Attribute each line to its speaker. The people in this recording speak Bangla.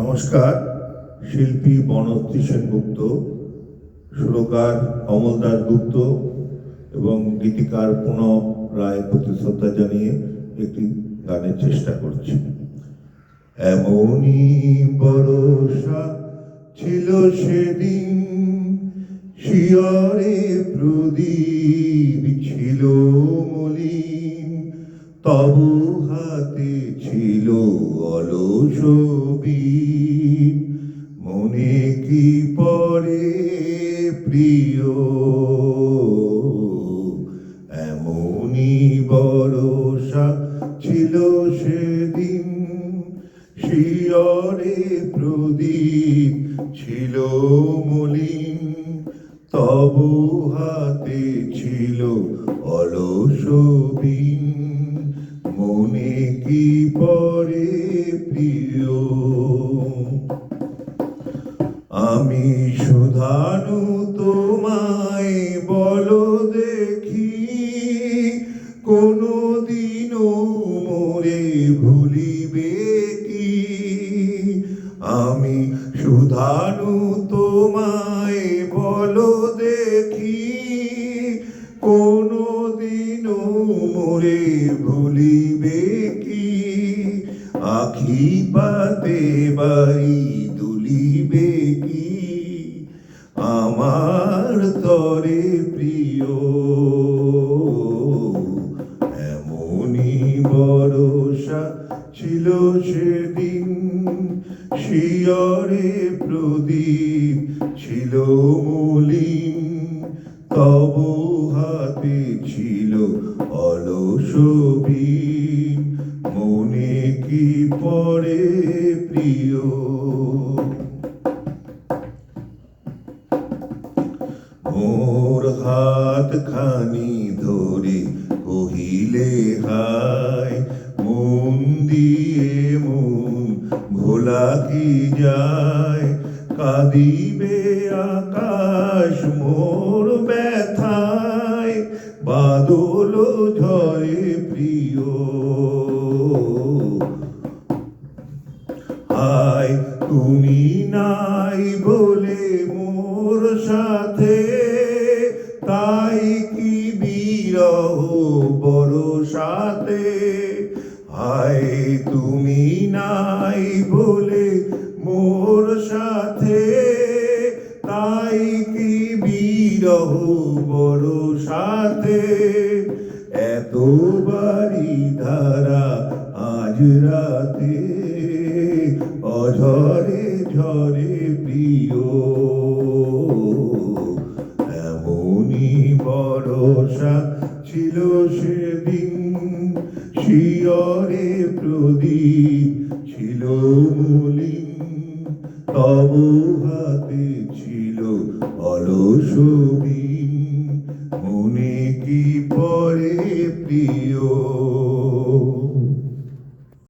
Speaker 1: নমস্কার। শিল্পী বনশ্রী সেনগুপ্ত, সুরকার অমল দাশগুপ্ত এবং গীতিকার পুনঃ রায় প্রতি শ্রদ্ধা জানিয়ে একটি গানের চেষ্টা করছি। এমনই বরষা ছিল সেদিন, শিয়রে প্রদীপ ছিল মলিন, তবু হাতে ছিল অলস বীণ। মনে কি পড়ে প্রিয়, এমনই বরষা ছিল সেদিন, শিয়রে প্রদীপ ছিল মলিন, তবু হাতে ছিল অলস বীণ। মনে কি পড়ে প্রিয়, আমি শুধানু তোমায় বলো দেখি, কোনদিনও মোরে ভুলিবে কি? আমি শুধানু তোমায় বলো দেখি, কোনদিনও মোরে ভুলিবে কি? আখি পাতে বাড়ি দুলিবে কি আমার তরে প্রিয়? এমনই বরষা ছিল সেদিন, শিয়রে প্রদীপ ছিল মলিন, তবু হাতে ছিল অলস বীণ। মনে কি পড়ে প্রিয়, মোর হাত খানি ধরে কহিলে হায়, মন দিয়ে মন ভোলা কি যায়? কাঁদিবে আকাশ মোর ব্যথায়, বাদল ঝরে প্রিয়। হায় তুমি নাই বলে মোর সাথে, তাই কি বিরহ বরষাতে? হায় তুমি নাই বলে মোর সাথে, তাই কি বিরহ বরষাতে? এত বাড়ি ধারা আজ রাতে, অঝরে ঝরে প্রিয়। এমনই বরষা ছিল সেদিন, শিয়রে প্রদীপ ছিল মলিন, তবু হাতে ছিল অলস